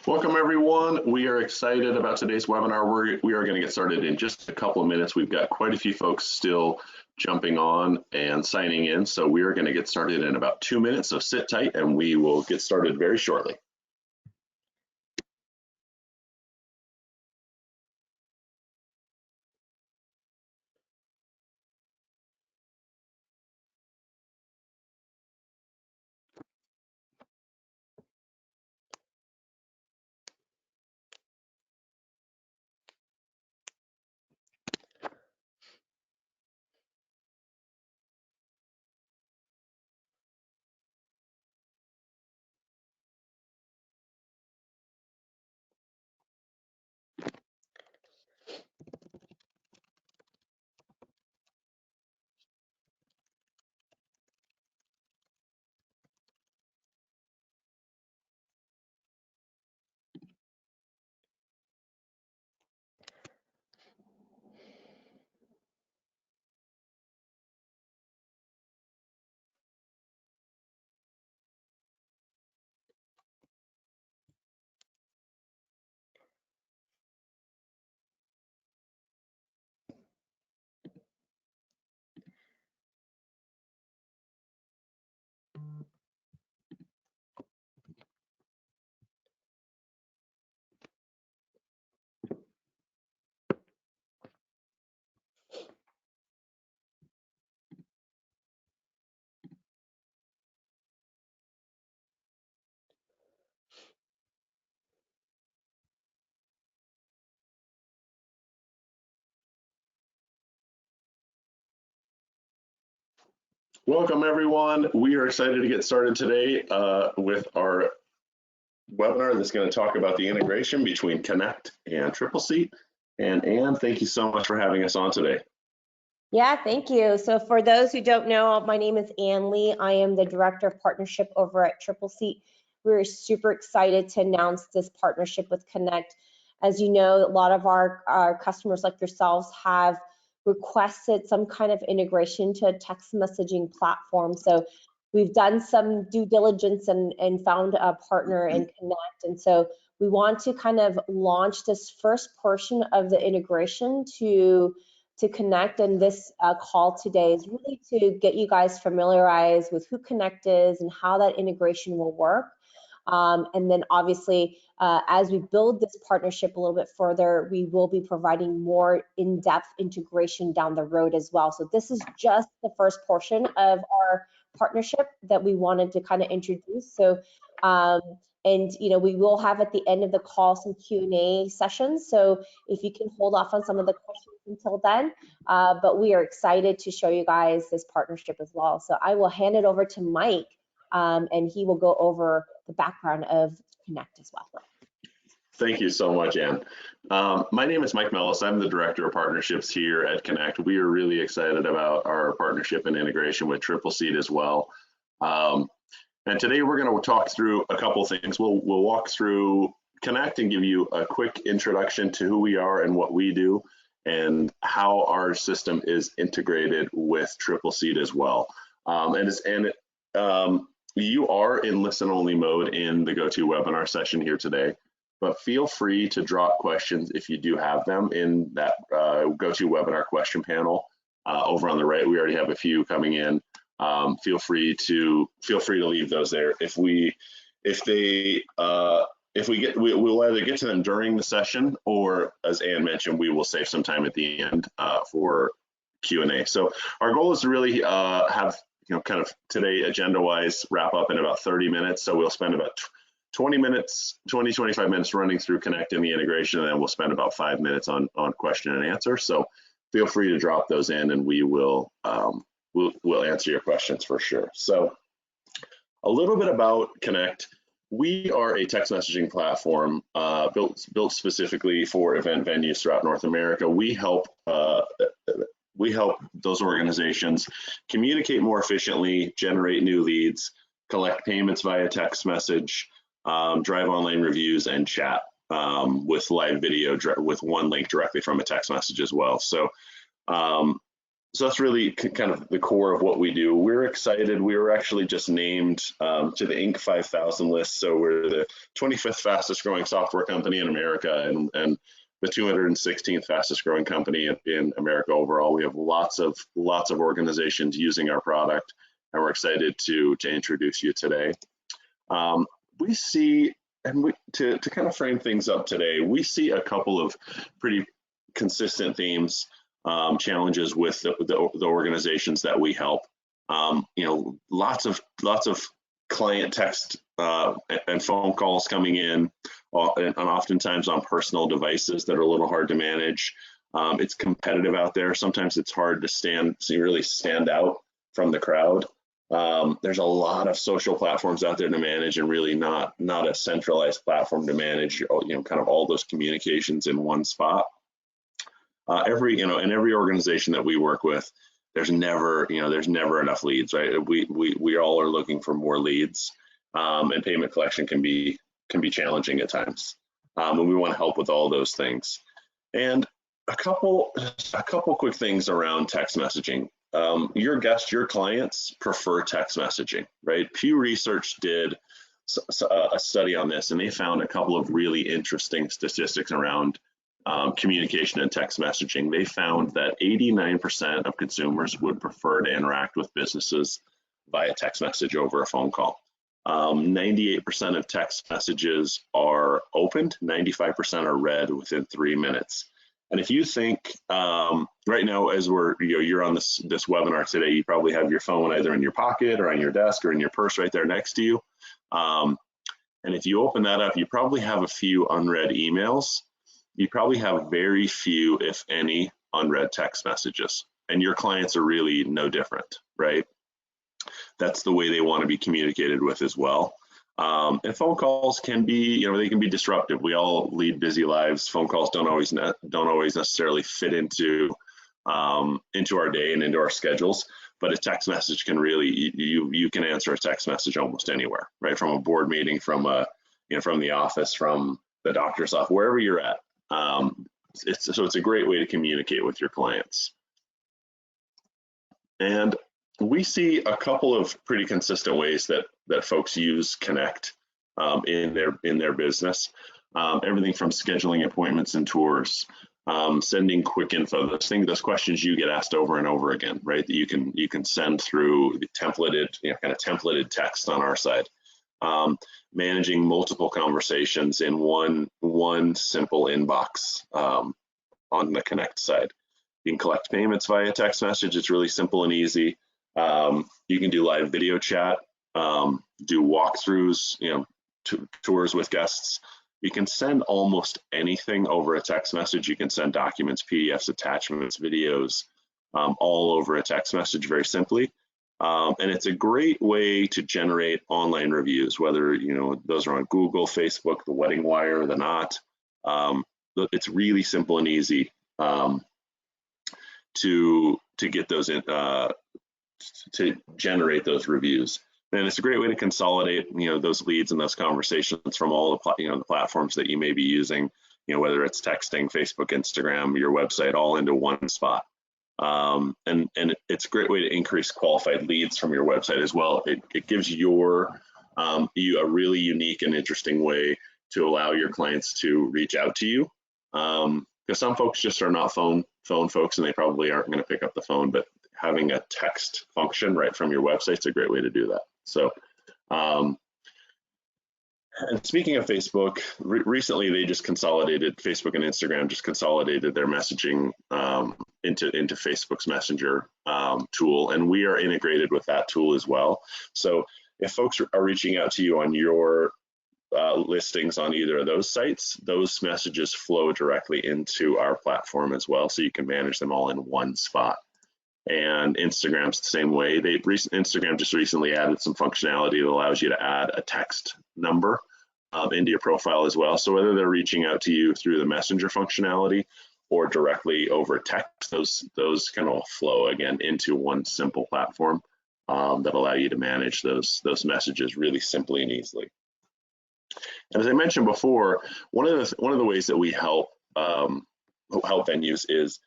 Welcome everyone. We are excited about today's webinar. We are going to get started in just a couple of minutes. We've got quite a few folks still jumping on and signing in, so we are going to get started in about 2 minutes, so sit tight and we will get started very shortly. Welcome everyone. We are excited to get started today with our webinar that's going to talk about the integration between Kenect and Tripleseat. And Anne, thank you so much for having us on today. Yeah, thank you. So for those who don't know, my name is Ann Lee. I am the Director of Partnership over at Tripleseat. We're super excited to announce this partnership with Kenect. As you know, a lot of our customers like yourselves have requested some kind of integration to a text messaging platform. So we've done some due diligence and found a partner in Kenect. And so we want to kind of launch this first portion of the integration to Kenect, and this call today is really to get you guys familiarized with who Kenect is and how that integration will work. And then obviously, as we build this partnership a little bit further, we will be providing more in-depth integration down the road as well. So this is just the first portion of our partnership that we wanted to kind of introduce. So and we will have at the end of the call some Q&A sessions. So if you can hold off on some of the questions until then, but we are excited to show you guys this partnership as well. So I will hand it over to Mike, and he will go over the background of Kenect as well. Thank you so much, Anne. My name is Mike Mellis. I'm the Director of Partnerships here at Kenect. We are really excited about our partnership and integration with Tripleseat as well. And today we're going to talk through a couple things. We'll walk through Kenect and give you a quick introduction to who we are and what we do and how our system is integrated with Tripleseat as well. You are in listen-only mode in the GoToWebinar session here today, but feel free to drop questions if you do have them in that GoToWebinar question panel over on the right. We already have a few coming in. Feel free to leave those there. We'll either get to them during the session, or as Anne mentioned, we will save some time at the end for Q&A. So our goal is to really have kind of today agenda-wise wrap up in about 30 minutes. So we'll spend about 25 minutes running through Kenect and the integration, and then we'll spend about 5 minutes on question and answer. So feel free to drop those in, and we will we'll answer your questions for sure. So a little bit about Kenect. We are a text messaging platform built specifically for event venues throughout North America. We help those organizations communicate more efficiently, generate new leads, collect payments via text message, drive online reviews, and chat with live video with one link directly from a text message as well. So So that's really kind of the core of what we do. We're excited. We were actually just named to the Inc. 5000 list. So we're the 25th fastest growing software company in America and the 216th fastest growing company in America overall. We have lots of organizations using our product, and we're excited to introduce you today. We see, and to kind of frame things up today, we see a couple of pretty consistent themes. Challenges with the organizations that we help. Lots of client text and phone calls coming in, and oftentimes on personal devices that are a little hard to manage. It's competitive out there. Sometimes it's hard to really stand out from the crowd. There's a lot of social platforms out there to manage, and really not a centralized platform to manage. Kind of all those communications in one spot. In every organization that we work with, there's never enough leads, right? We all are looking for more leads, and payment collection can be challenging at times, and we want to help with all those things. And a couple quick things around text messaging. Your clients prefer text messaging, right? Pew Research did a study on this, and they found a couple of really interesting statistics around communication and text messaging. They found that 89% of consumers would prefer to interact with businesses via text message over a phone call. 98% of text messages are opened, 95% are read within 3 minutes. And if you think right now, as you're on this webinar today, you probably have your phone either in your pocket or on your desk or in your purse right there next to you. And if you open that up, you probably have a few unread emails. You probably have very few, if any, unread text messages, and your clients are really no different, right? That's the way they want to be communicated with as well. And phone calls can be, they can be disruptive. We all lead busy lives. Phone calls don't always necessarily fit into our day and into our schedules. But a text message can really, you can answer a text message almost anywhere, right? From a board meeting, from the office, from the doctor's office, wherever you're at. It's a great way to communicate with your clients. And we see a couple of pretty consistent ways that folks use Kenect in their business. Everything from scheduling appointments and tours, sending quick info, those questions you get asked over and over again, right? That you can send through the templated text on our side. Managing multiple conversations in one simple inbox on the Kenect side. You can collect payments via text message. It's really simple and easy. You can do live video chat, do walkthroughs, tours with guests. You can send almost anything over a text message. You can send documents, PDFs, attachments, videos, all over a text message very simply. And it's a great way to generate online reviews, whether those are on Google, Facebook, the Wedding Wire, the Knot. It's really simple and easy to get those in, to generate those reviews. And it's a great way to consolidate those leads and those conversations from all the platforms that you may be using, whether it's texting, Facebook, Instagram, your website, all into one spot. And it's a great way to increase qualified leads from your website as well. It gives you a really unique and interesting way to allow your clients to reach out to you. Because some folks just are not phone folks, and they probably aren't going to pick up the phone, but having a text function right from your website is a great way to do that. So, and speaking of Facebook, recently Facebook and Instagram just consolidated their messaging into Facebook's Messenger tool, and we are integrated with that tool as well. So if folks are reaching out to you on your listings on either of those sites, those messages flow directly into our platform as well, so you can manage them all in one spot. And Instagram's the same way. Instagram just recently added some functionality that allows you to add a text number into your profile as well. So whether they're reaching out to you through the messenger functionality or directly over text, those can all flow again into one simple platform that allow you to manage those messages really simply and easily. And as I mentioned before, one of the ways that we help venues is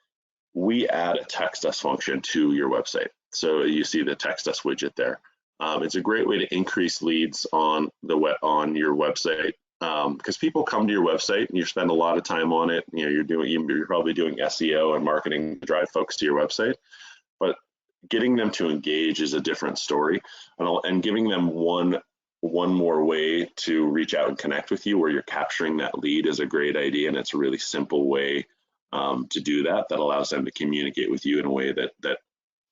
we add a text us function to your website. So you see the text us widget there. It's a great way to increase leads on your website, because people come to your website and you spend a lot of time on it. You're probably doing SEO and marketing to drive folks to your website, but getting them to engage is a different story, and giving them one more way to reach out and connect with you where you're capturing that lead is a great idea, and it's a really simple way to do that allows them to communicate with you in a way that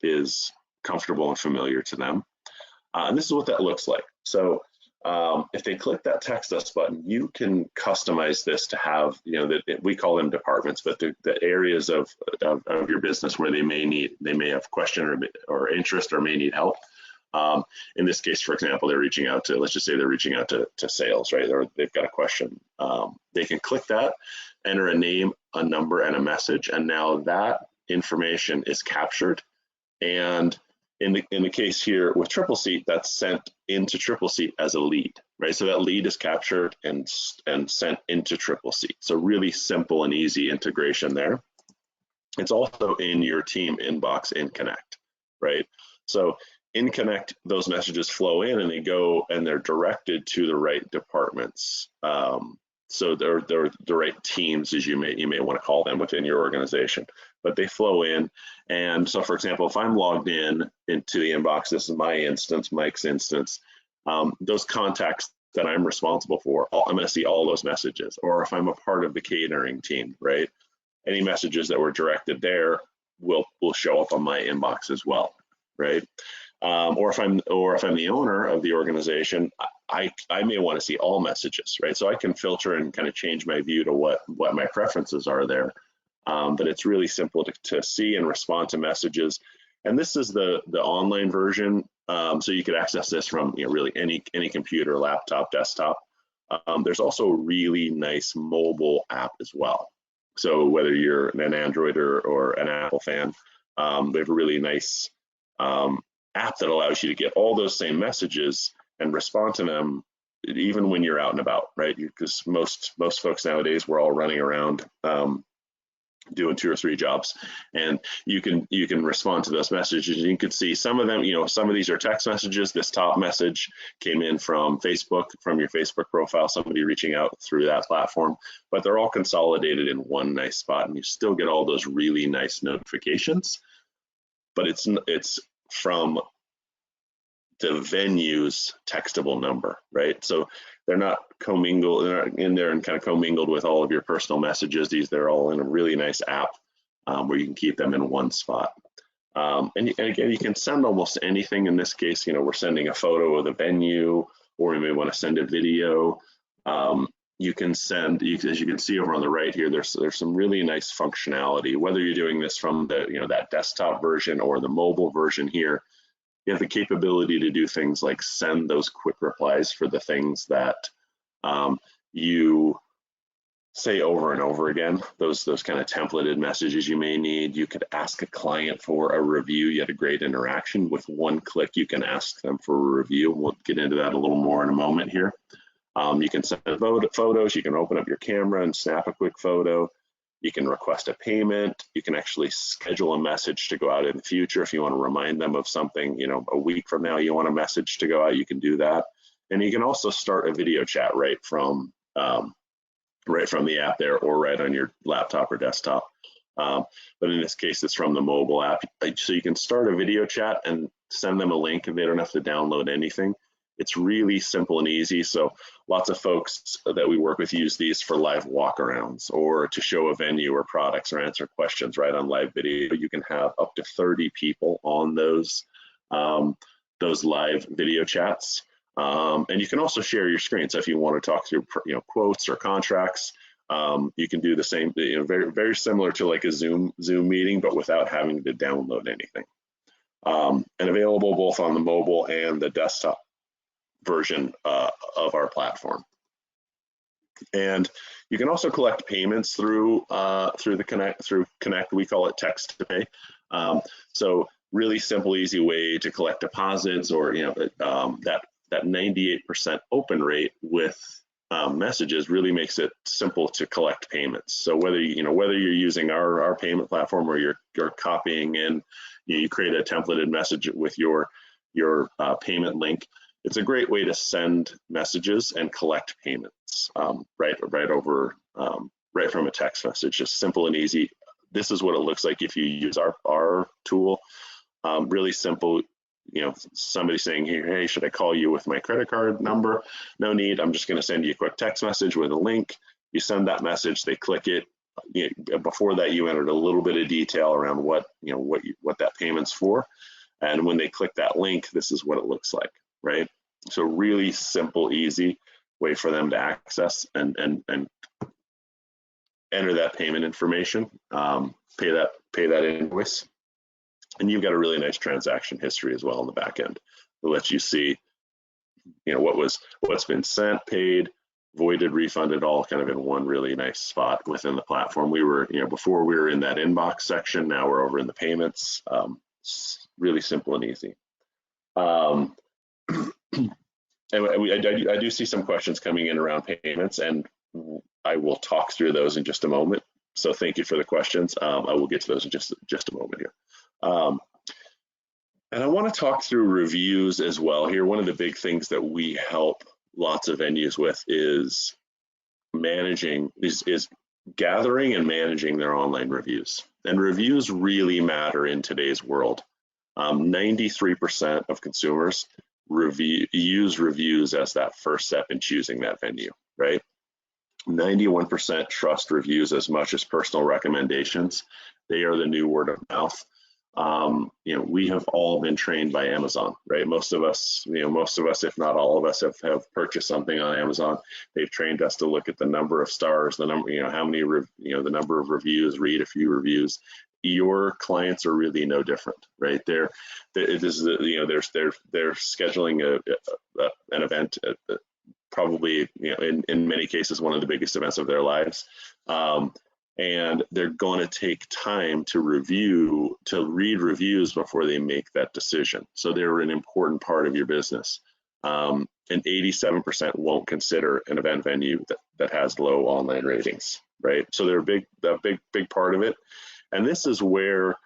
is comfortable and familiar to them. And this is what that looks like. So if they click that text us button, you can customize this to have, we call them departments, but the areas of your business where they may have question or interest or may need help. In this case, for example, let's just say they're reaching out to sales, right? Or they've got a question. They can click that, enter a name, a number, and a message, and now that information is captured. And in the case here with Tripleseat, that's sent into Tripleseat as a lead, right? So that lead is captured and sent into Tripleseat. So really simple and easy integration there. It's also in your team inbox in Kenect, right? So in Kenect, those messages flow in and they're directed to the right departments. So they're the right teams, as you may want to call them within your organization, but they flow in. And so, for example, if I'm logged into the inbox, this is my instance, Mike's instance, those contacts that I'm responsible for, I'm going to see all those messages. Or if I'm a part of the catering team, right? Any messages that were directed there will show up on my inbox as well, right? Or if I'm the owner of the organization, I may want to see all messages, right? So I can filter and kind of change my view to what my preferences are there. But it's really simple to see and respond to messages. And this is the online version, so you could access this from really any computer, laptop, desktop. There's also a really nice mobile app as well. So whether you're an Android or an Apple fan, they have a really nice app that allows you to get all those same messages and respond to them even when you're out and about, right? Because most folks nowadays, we're all running around doing 2 or 3 jobs, and you can respond to those messages. You can see some of them, some of these are text messages. This top message came in from Facebook, from your Facebook profile, somebody reaching out through that platform, but they're all consolidated in one nice spot, and you still get all those really nice notifications, but it's from the venue's textable number, right? So they're not commingled, they're not in there and kind of commingled with all of your personal messages. They're all in a really nice app where you can keep them in one spot. And again, you can send almost anything. In this case, we're sending a photo of the venue, or you may want to send a video. You can send, as you can see over on the right here, there's some really nice functionality. Whether you're doing this from the that desktop version or the mobile version here, you have the capability to do things like send those quick replies for the things that you say over and over again, those kind of templated messages you may need. You could ask a client for a review. You had a great interaction. With one click, you can ask them for a review. We'll get into that a little more in a moment here. You can send photos. You can open up your camera and snap a quick photo. You can request a payment. You can actually schedule a message to go out in the future. If you want to remind them of something, a week from now, you want a message to go out, you can do that. And you can also start a video chat right from the app there, or right on your laptop or desktop. But in this case, it's from the mobile app. So you can start a video chat and send them a link, and they don't have to download anything. It's really simple and easy. So lots of folks that we work with use these for live walkarounds, or to show a venue or products, or answer questions right on live video. You can have up to 30 people on those live video chats. And you can also share your screen. So if you want to talk through quotes or contracts, you can do the same, very, very similar to like a Zoom meeting, but without having to download anything. And available both on the mobile and the desktop version of our platform. And you can also collect payments through Kenect. We call it text to pay. So really simple, easy way to collect deposits, or that 98% open rate with messages really makes it simple to collect payments. So whether whether you're using our payment platform or you're copying in, you create a templated message with your payment link. It's a great way to send messages and collect payments right from a text message. Just simple and easy. This is what it looks like if you use our tool. Really simple. Somebody saying here, hey, should I call you with my credit card number? No need. I'm just going to send you a quick text message with a link. You send that message, they click it. Before that, you entered a little bit of detail around what that payment's for. And when they click that link, this is what it looks like, right? So really simple, easy way for them to access and enter that payment information, pay that invoice. And you've got a really nice transaction history as well on the back end. It lets you see, what's been sent, paid, voided, refunded, all kind of in one really nice spot within the platform. We were, before we were in that inbox section. Now we're over in the payments. It's really simple and easy. And I do see some questions coming in around payments, and I will talk through those in just a moment. So thank you for the questions. I will get to those in just a moment here. And I want to talk through reviews as well here. One of the big things that we help lots of venues with is gathering and managing their online reviews. And reviews really matter in today's world. 93% of consumers use reviews as that first step in choosing that venue, right? 91% trust reviews as much as personal recommendations. They are the new word of mouth. We have all been trained by Amazon, right? Most of us, if not all of us, have purchased something on Amazon. They've trained us to look at the number of stars, the number, how many, the number of reviews, read a few reviews. Your clients are really no different, right? They're scheduling an event, probably, in many cases, one of the biggest events of their lives. And they're going to take time to read reviews before they make that decision. So they're an important part of your business. And 87% won't consider an event venue that has low online ratings, right? So they're a big part of it. And this is likely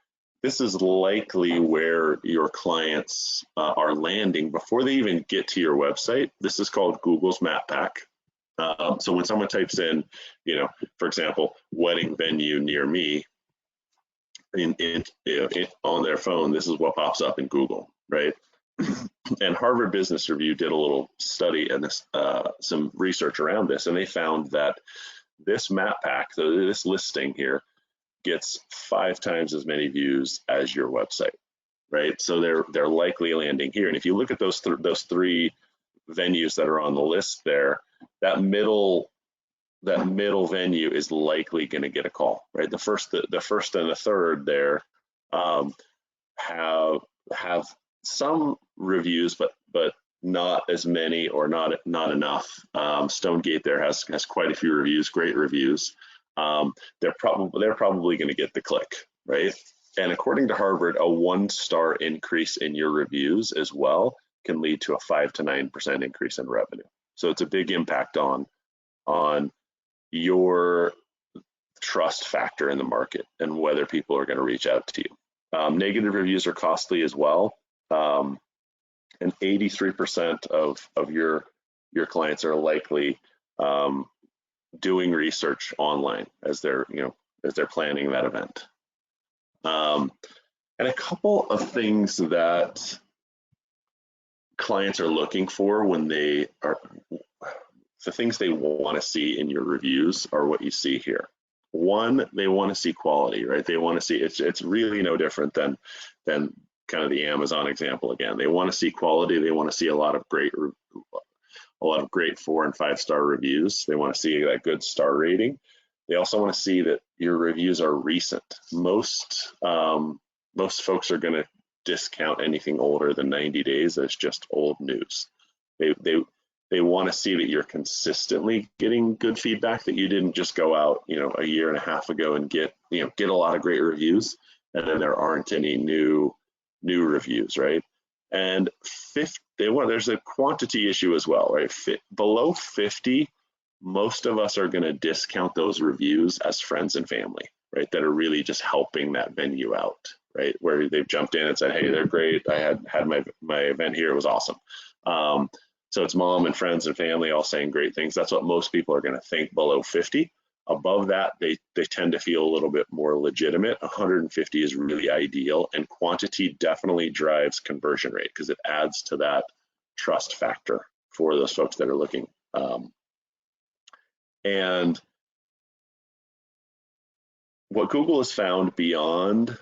where your clients are landing before they even get to your website. This is called Google's Map Pack. So when someone types in, for example, wedding venue near me, on their phone, this is what pops up in Google, right? And Harvard Business Review did a little study and some research around this, and they found that this map pack, so this listing here, gets 5 times as many views as your website, right? So they're likely landing here. And if you look at those 3 venues that are on the list there, that middle venue is likely going to get a call, right? The first and the third there have some reviews, but not as many, or not enough. Stonegate there has quite a few reviews, great reviews. They're probably going to get the click, right? And according to Harvard, a 1-star increase in your reviews as well can lead to a 5 to 9% increase in revenue. So it's a big impact on your trust factor in the market and whether people are going to reach out to you. Negative reviews are costly as well. And 83% of your clients are likely doing research online as they're planning that event. And a couple of things that clients are looking for when the things they want to see in your reviews are what you see here. One, they want to see quality, right? They want to see, it's really no different than kind of the Amazon example again. They want to see quality. They want to see a lot of great 4 and 5-star reviews. They want to see that good star rating. They also want to see that your reviews are recent. Most folks are going to discount anything older than 90 days as just old news. They want to see that you're consistently getting good feedback, that you didn't just go out, a year and a half ago and get a lot of great reviews, and then there aren't any new reviews, right? And there's a quantity issue as well, right? Below 50 most of us are going to discount those reviews as friends and family, right? That are really just helping that venue out, right? Where they've jumped in and said, hey, they're great. I had my event here. It was awesome. So it's mom and friends and family all saying great things. That's what most people are going to think below 50. Above that, they tend to feel a little bit more legitimate. 150 is really ideal, and quantity definitely drives conversion rate because it adds to that trust factor for those folks that are looking. And what Google has found beyond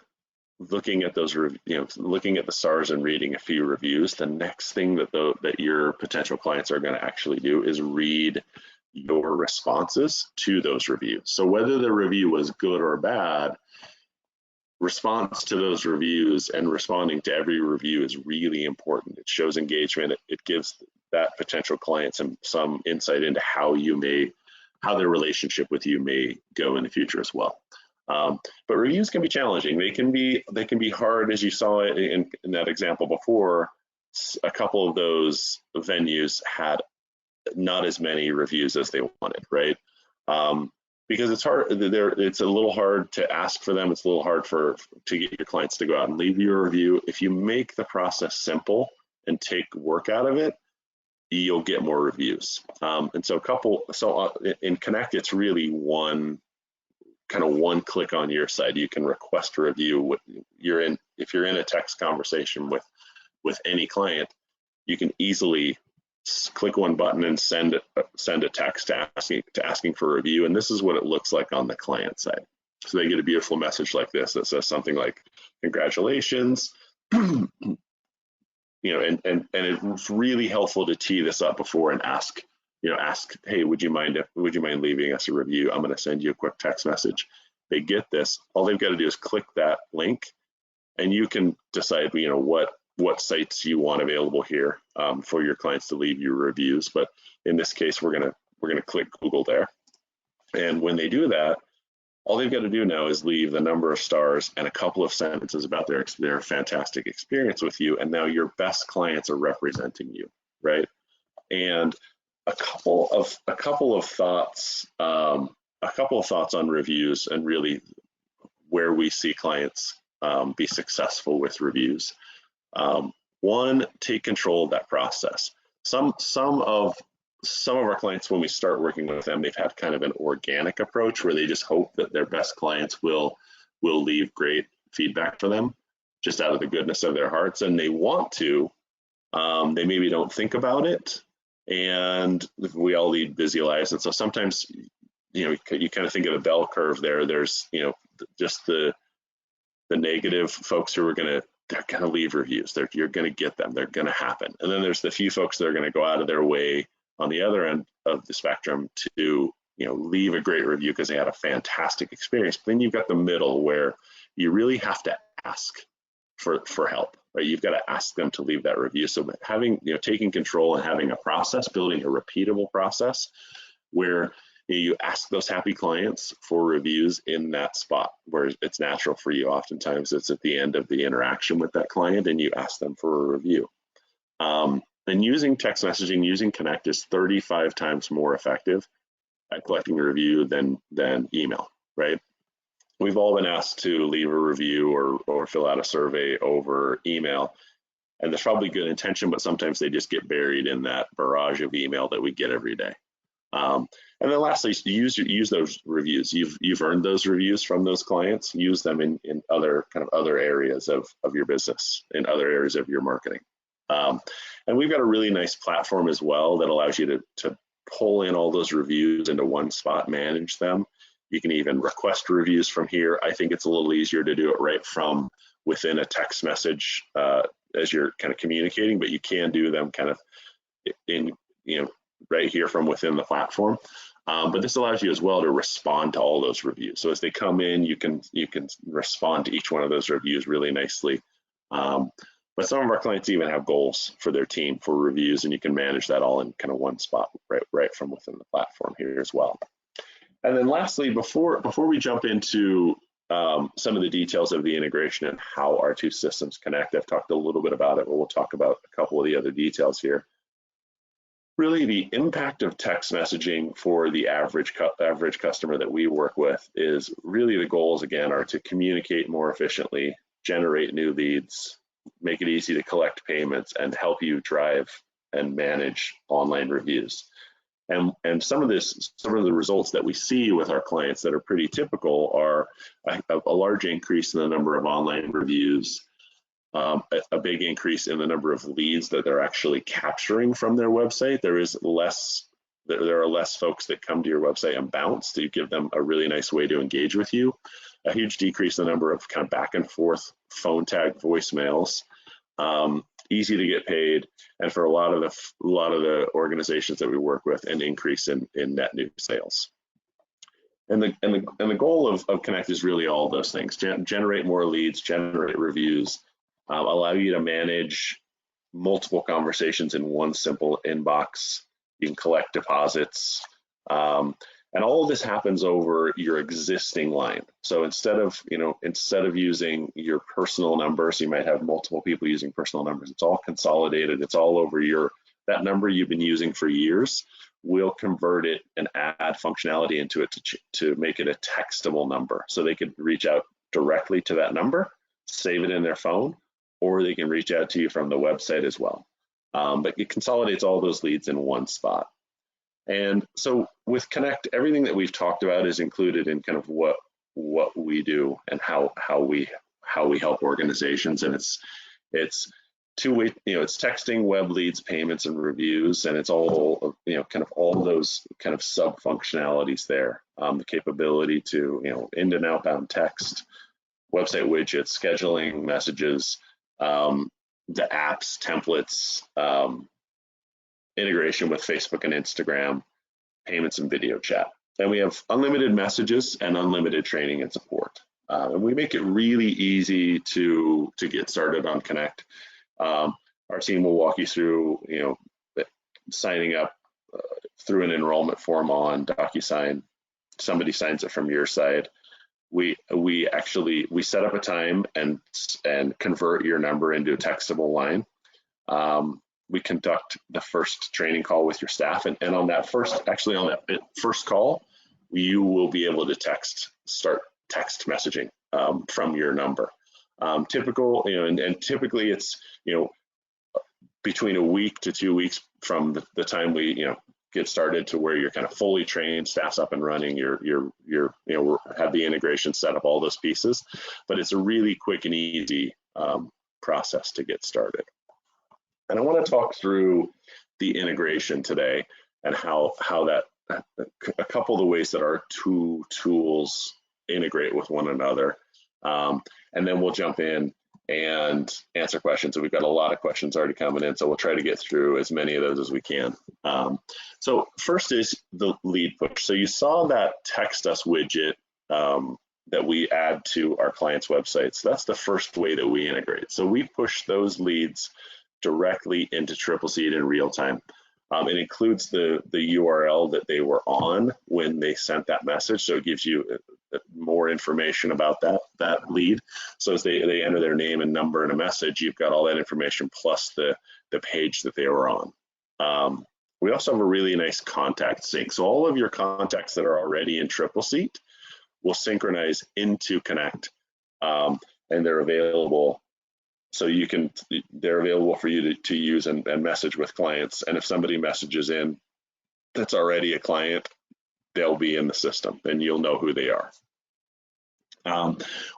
looking at those, looking at the stars and reading a few reviews, the next thing that your potential clients are going to actually do is read your responses to those reviews. So whether the review was good or bad, response to those reviews and responding to every review is really important. It shows engagement. It gives that potential client some insight into how their relationship with you may go in the future as well. But reviews can be challenging. They can be hard, as you saw in that example before. A couple of those venues had not as many reviews as they wanted, right? Because it's hard. It's a little hard to ask for them. It's a little hard to get your clients to go out and leave you a review. If you make the process simple and take work out of it, you'll get more reviews. And so in Kenect, it's really one click on your side. You can request a review. If you're in a text conversation with any client, you can easily click one button and send a text asking for a review. And this is what it looks like on the client side. So they get a beautiful message like this that says something like, congratulations. And it's really helpful to tee this up before and ask, hey, would you mind leaving us a review? I'm going to send you a quick text message. They get this. All they've got to do is click that link, and you can decide, what sites you want available here for your clients to leave you reviews. But in this case, we're gonna click Google there, and when they do that, all they've got to do now is leave the number of stars and a couple of sentences about their fantastic experience with you, and now your best clients are representing you, right? And a couple of thoughts on reviews and really where we see clients be successful with reviews. One, take control of that process. Some of our clients, when we start working with them, they've had kind of an organic approach where they just hope that their best clients will leave great feedback for them just out of the goodness of their hearts, and they want to. They maybe don't think about it, and we all lead busy lives, and so sometimes you kind of think of the bell curve there. There's just the negative folks who are they're going to leave reviews. You're going to get them. They're going to happen. And then there's the few folks that are going to go out of their way on the other end of the spectrum to leave a great review because they had a fantastic experience. But then you've got the middle where you really have to ask for help, right? You've got to ask them to leave that review. So taking control and having a process, building a repeatable process where you ask those happy clients for reviews in that spot where it's natural for you. Oftentimes it's at the end of the interaction with that client and you ask them for a review. And using text messaging, using Kenect is 35 times more effective at collecting a review than email, right? We've all been asked to leave a review or fill out a survey over email. And there's probably good intention, but sometimes they just get buried in that barrage of email that we get every day. And then lastly, use those reviews. You've earned those reviews from those clients. Use them in other areas of your business, in other areas of your marketing. And we've got a really nice platform as well that allows you to pull in all those reviews into one spot, manage them. You can even request reviews from here. I think it's a little easier to do it right from within a text message as you're kind of communicating, but you can do them kind of in right here from within the platform. But this allows you as well to respond to all those reviews. So as they come in, you can respond to each one of those reviews really nicely. But some of our clients even have goals for their team for reviews, and you can manage that all in kind of one spot right from within the platform here as well. And then lastly, before we jump into some of the details of the integration and how our two systems connect, I've talked a little bit about it, but we'll talk about a couple of the other details here. Really, the impact of text messaging for the average customer that we work with is really, the goals again are to communicate more efficiently, generate new leads, make it easy to collect payments, and help you drive and manage online reviews. And some of the results that we see with our clients that are pretty typical are a large increase in the number of online reviews, a big increase in the number of leads that they're actually capturing from their website. There are less folks that come to your website and bounce to give them a really nice way to engage with you. A huge decrease in the number of kind of back and forth phone tag voicemails. Easy to get paid, and for a lot of the organizations that we work with, an increase in net new sales. And the goal of Kenect is really all those things: generate more leads, generate reviews, allow you to manage multiple conversations in one simple inbox. You can collect deposits, and all of this happens over your existing line. So instead of using your personal number, so you might have multiple people using personal numbers, it's all consolidated. It's all over that number you've been using for years. We'll convert it and add functionality into it to make it a textable number, so they could reach out directly to that number, save it in their phone, or they can reach out to you from the website as well. But it consolidates all those leads in one spot. And so with Kenect, everything that we've talked about is included in kind of what we do and how we help organizations. And it's two-way, it's texting, web leads, payments, and reviews, and it's all kind of all those kind of sub functionalities there. The capability to in and outbound text, website widgets, scheduling messages, the apps, templates, integration with Facebook and Instagram, payments and video chat. And we have unlimited messages and unlimited training and support. And we make it really easy to get started on Kenect. Our team will walk you through, signing up through an enrollment form on DocuSign. Somebody signs it from your side. We set up a time and convert your number into a textable line. We conduct the first training call with your staff, and on that first call, you will be able to start text messaging from your number. Typically it's between a week to 2 weeks from the time we get started to where you're kind of fully trained, staff's up and running, you're have the integration set up, all those pieces. But it's a really quick and easy process to get started. And I want to talk through the integration today and how that a couple of the ways that our two tools integrate with one another. And then we'll jump in and answer questions. And we've got a lot of questions already coming in, so we'll try to get through as many of those as we can. So first is the lead push. So you saw that text us widget that we add to our clients' websites. That's the first way that we integrate. So we push those leads directly into Tripleseat in real time. It includes the URL that they were on when they sent that message, so it gives you more information about that lead. So as they enter their name and number in a message, you've got all that information plus the page that they were on. We also have a really nice contact sync. So all of your contacts that are already in Tripleseat will synchronize into Kenect, and they're available. So they're available for you to use and message with clients. And if somebody messages in that's already a client, they'll be in the system and you'll know who they are.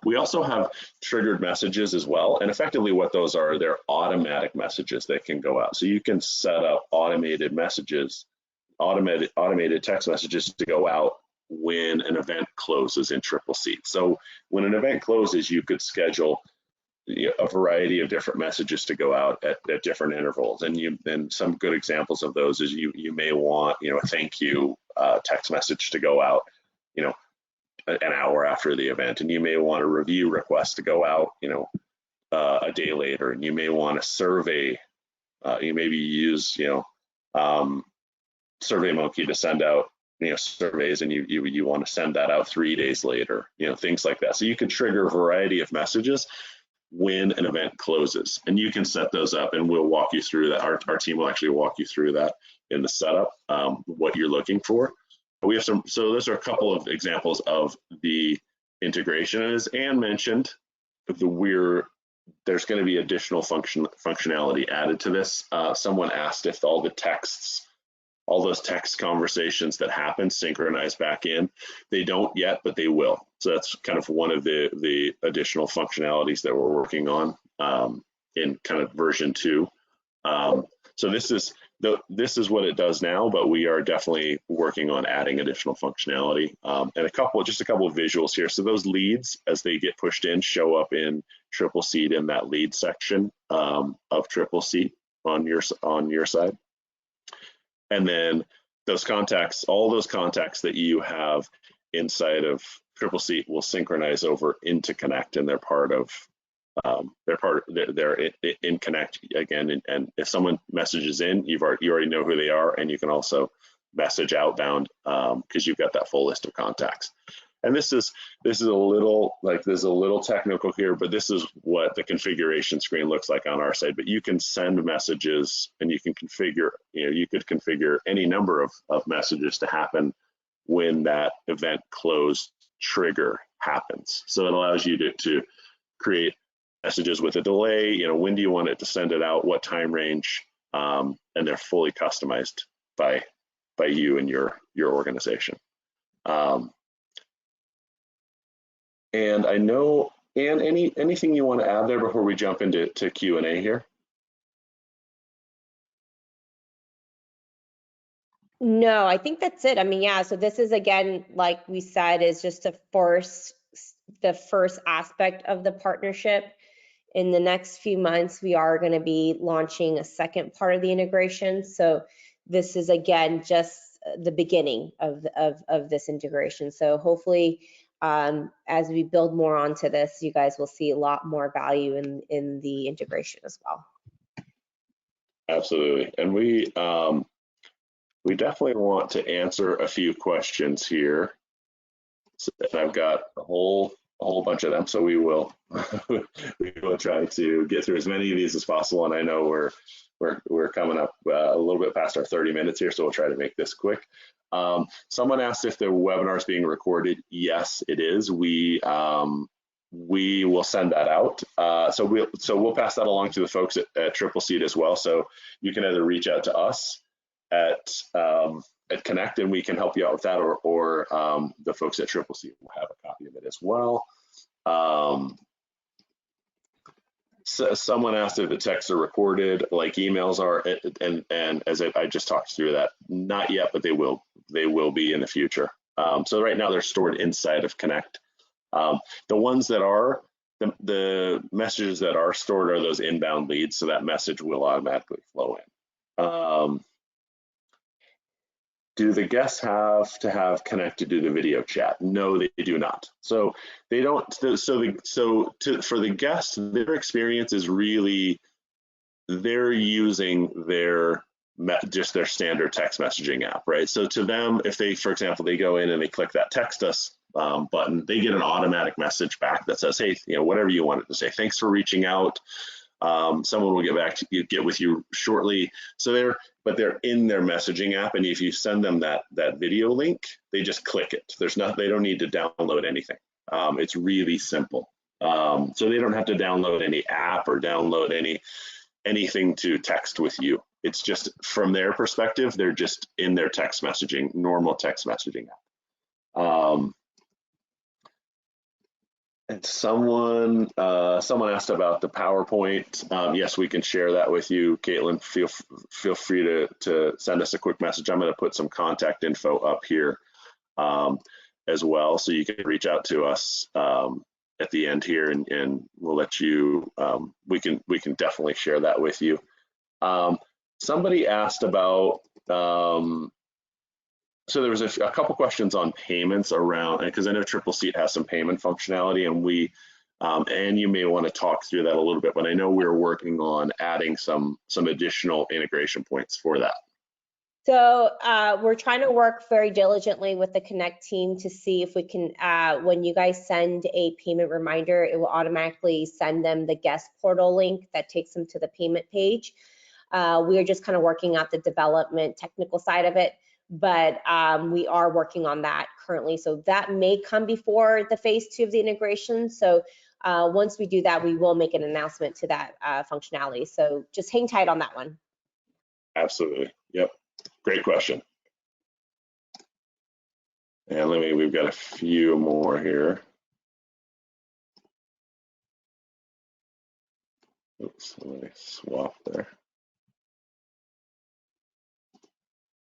We also have triggered messages as well. And effectively what those are, they're automatic messages that can go out. So you can set up automated messages, automated text messages to go out when an event closes in Tripleseat. So when an event closes, you could schedule a variety of different messages to go out at different intervals. And some good examples of those is you may want a thank you text message to go out an hour after the event, and you may want a review request to go out a day later, and you may want a survey. You maybe use SurveyMonkey to send out surveys, and you want to send that out 3 days later, things like that. So you can trigger a variety of messages when an event closes, and you can set those up, and we'll walk you through that. Our team will actually walk you through that in the setup what you're looking for. We have some, so those are a couple of examples of the integration. As Ann mentioned, there's going to be additional functionality added to this. Someone asked if all those text conversations that happen synchronize back in. They don't yet, but they will. So that's kind of one of the additional functionalities that we're working on in kind of version 2. So this is what it does now, but we are definitely working on adding additional functionality and just a couple of visuals here. So those leads, as they get pushed in, show up in Tripleseat in that lead section of Tripleseat on your side. And then those contacts, all those contacts that you have inside of Tripleseat will synchronize over into Kenect, and they're in Kenect again. And if someone messages in, you already know who they are, and you can also message outbound because you've got that full list of contacts. And this is a little, like, there's a little technical here, but this is what the configuration screen looks like on our side. But you can send messages, and you can configure, you could configure any number of messages to happen when that event close trigger happens. So it allows you to create messages with a delay, when do you want it to send it out, what time range, and they're fully customized by you and your organization. And I know, Ann, anything you want to add there before we jump into Q&A here? No, I think that's it. I mean, yeah, so this is, again, like we said, is just the first aspect of the partnership. In the next few months, we are going to be launching a second part of the integration. So this is, again, just the beginning of this integration. So hopefully, as we build more onto this, you guys will see a lot more value in the integration as well. Absolutely. And we definitely want to answer a few questions here. So I've got a whole bunch of them, so we will try to get through as many of these as possible. And I know we're coming up a little bit past our 30 minutes here, so we'll try to make this quick. Someone asked if the webinar is being recorded. Yes, it is. We will send that out. So we'll pass that along to the folks at Tripleseat as well. So you can either reach out to us at Kenect, and we can help you out with that, or the folks at Tripleseat will have a copy of it as well. So someone asked if the texts are recorded like emails are, and as I just talked through that, not yet, but they will be in the future. So right now they're stored inside of Kenect. The ones that are, the messages that are stored are those inbound leads, so that message will automatically flow in. Do the guests have to have Kenect to do the video chat? No, they do not. So they don't. For the guests, their experience is really, they're using just their standard text messaging app, right? So to them, if they, for example, they go in and they click that text us button, they get an automatic message back that says, hey, whatever you wanted to say, thanks for reaching out. Someone will get with you shortly. So they're in their messaging app, and if you send them that video link, they just click it. They don't need to download anything. It's really simple. So they don't have to download any app or download anything to text with you. It's just, from their perspective, they're just in their text messaging, normal text messaging app. And someone asked about the PowerPoint. Yes, we can share that with you. Caitlin, feel free to send us a quick message. I'm going to put some contact info up here as well, so you can reach out to us at the end here, and we'll let you. We can definitely share that with you. Somebody asked about. So there was a couple questions on payments around, because I know Tripleseat has some payment functionality, and and you may want to talk through that a little bit, but I know we're working on adding some additional integration points for that. So we're trying to work very diligently with the Kenect team to see if we can, when you guys send a payment reminder, it will automatically send them the guest portal link that takes them to the payment page. We are just kind of working out the development technical side of it, but we are working on that currently. So that may come before the phase 2 of the integration. So once we do that, we will make an announcement to that functionality. So just hang tight on that one. Absolutely. Yep. Great question. And we've got a few more here. Oops, let me swap there.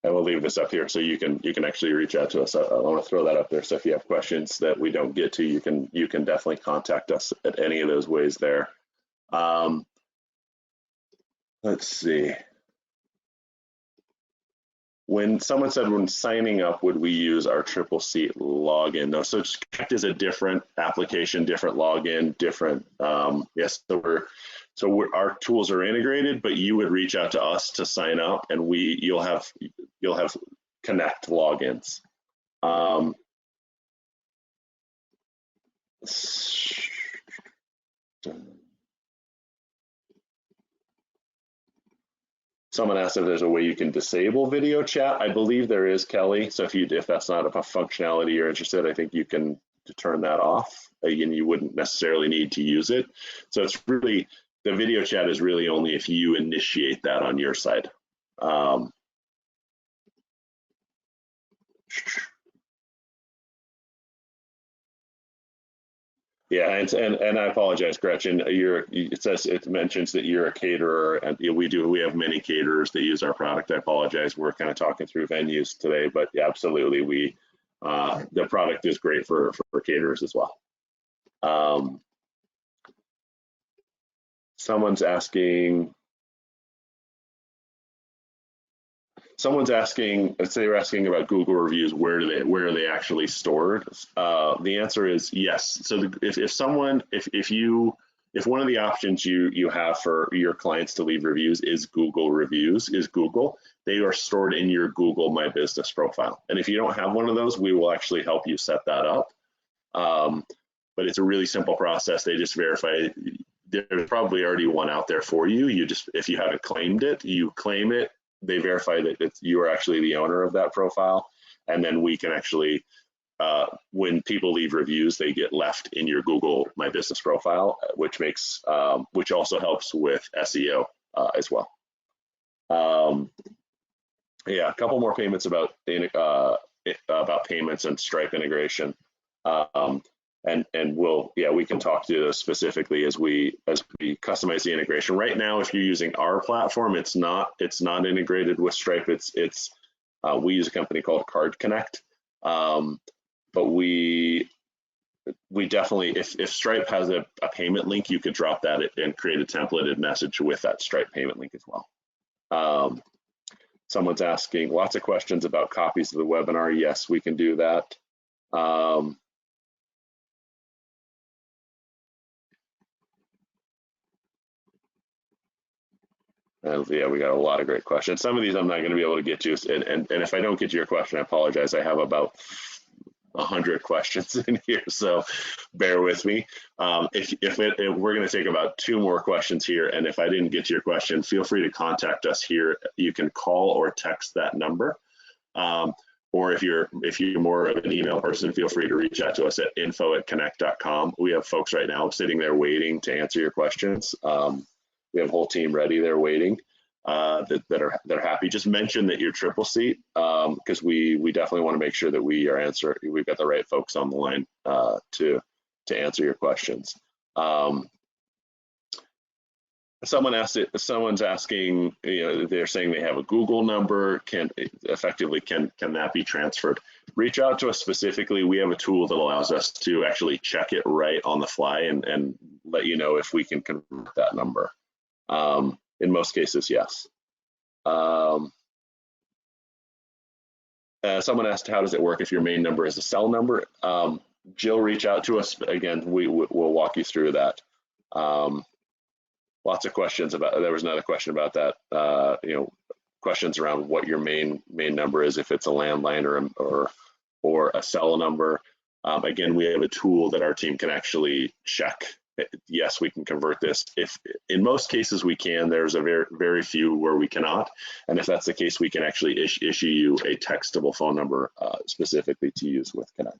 I will leave this up here so you can actually reach out to us. I want to throw that up there. So if you have questions that we don't get to, you can definitely contact us at any of those ways there. Let's see. When someone said when signing up, would we use our Tripleseat login? No, so Kenect is a different application, different login, different. Yes, so our tools are integrated, but you would reach out to us to sign up, and you'll have Kenect logins. Someone asked if there's a way you can disable video chat. I believe there is, Kelly. So if that's not a functionality you're interested, I think you can turn that off. Again, you wouldn't necessarily need to use it. So it's really, the video chat is really only if you initiate that on your side. Yeah, and I apologize, Gretchen. It mentions that you're a caterer, and we have many caterers that use our product. I apologize. We're kind of talking through venues today, but yeah, absolutely, the product is great for caterers as well. Someone's asking. Let's say they're asking about Google reviews, where are they actually stored? The answer is yes. So if one of the options you have for your clients to leave reviews is Google reviews, they are stored in your Google My Business profile. And if you don't have one of those, we will actually help you set that up. But it's a really simple process. They just verify. There's probably already one out there for you. If you haven't claimed it, you claim it. They verify that you are actually the owner of that profile, and then we can actually, when people leave reviews, they get left in your Google My Business profile, which also helps with SEO as well. Yeah, a couple more payments about payments and Stripe integration, and we can talk to those specifically as we customize the integration. Right now, if you're using our platform, it's not integrated with Stripe. We use a company called Card Connect, but we definitely, if Stripe has a payment link, you could drop that and create a templated message with that Stripe payment link as well. Someone's asking lots of questions about copies of the webinar. Yes, we can do that. Yeah, we got a lot of great questions. Some of these I'm not going to be able to get to, and if I don't get to your question, I apologize. I have about 100 questions in here, so bear with me. We're going to take about 2 more questions here, and if I didn't get to your question, feel free to contact us here. You can call or text that number, or if you're more of an email person, feel free to reach out to us at info@kenect.com. We have folks right now sitting there waiting to answer your questions. We have a whole team ready there waiting that are happy. Just mention that you're Tripleseat, because we definitely want to make sure that we've got the right folks on the line to answer your questions. Someone's asking, they're saying they have a Google number. Can that be transferred? Reach out to us specifically. We have a tool that allows us to actually check it right on the fly and let you know if we can convert that number. In most cases, yes. Someone asked, how does it work if your main number is a cell number? Jill, reach out to us. Again, we'll walk you through that. Lots of questions there was another question about that, questions around what your main number is, if it's a landline or a cell number. Again, we have a tool that our team can actually check yes, we can convert this. If in most cases we can, there's a very few where we cannot. And if that's the case, we can actually issue you a textable phone number specifically to use with Kenect.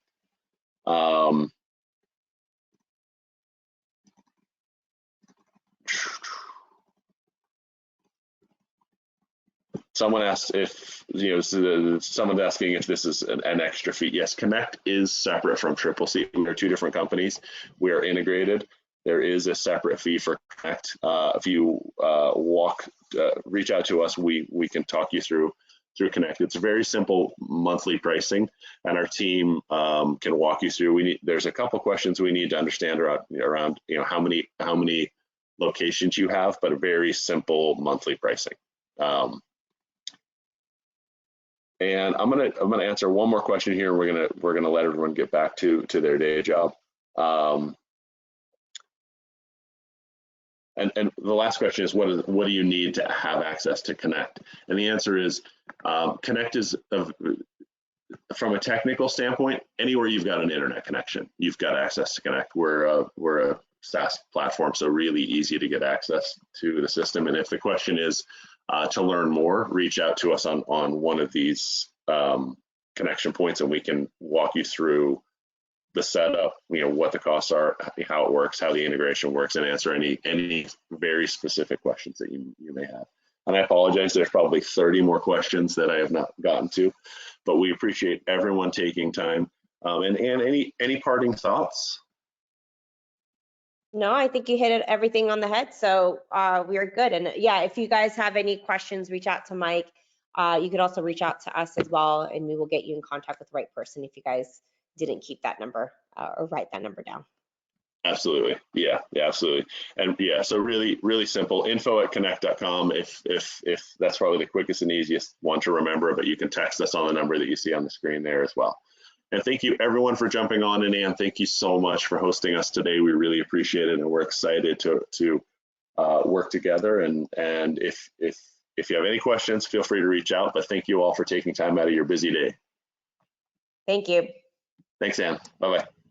Someone asked if, someone's asking if this is an extra fee. Yes, Kenect is separate from Tripleseat. We are two different companies. We are integrated. There is a separate fee for Kenect. If you reach out to us, we can talk you through Kenect. It's very simple monthly pricing, and our team can walk you through. There's a couple questions we need to understand around how many locations you have, but a very simple monthly pricing. And I'm gonna answer one more question here. We're gonna let everyone get back to their day job. And the last question is, what do you need to have access to Kenect? And the answer is, Kenect is from a technical standpoint, anywhere you've got an internet connection, you've got access to Kenect. We're a SaaS platform, so really easy to get access to the system. And if the question is to learn more, reach out to us on one of these connection points, and we can walk you through the setup, what the costs are, how it works, how the integration works, and answer any very specific questions that you may have. And I apologize, there's probably 30 more questions that I have not gotten to, but we appreciate everyone taking time. And any parting thoughts? No, I think you hit everything on the head. So we are good. And yeah, if you guys have any questions, reach out to Mike. You could also reach out to us as well, and we will get you in contact with the right person if you guys didn't keep that number or write that number down. Absolutely. Yeah, absolutely. And yeah, so really simple, info@kenect.com. If that's probably the quickest and easiest one to remember, but you can text us on the number that you see on the screen there as well. And thank you everyone for jumping on, and Ann, thank you so much for hosting us today. We really appreciate it, and we're excited to work together. And if you have any questions, feel free to reach out, but thank you all for taking time out of your busy day. Thank you. Thanks, Ann. Bye-bye.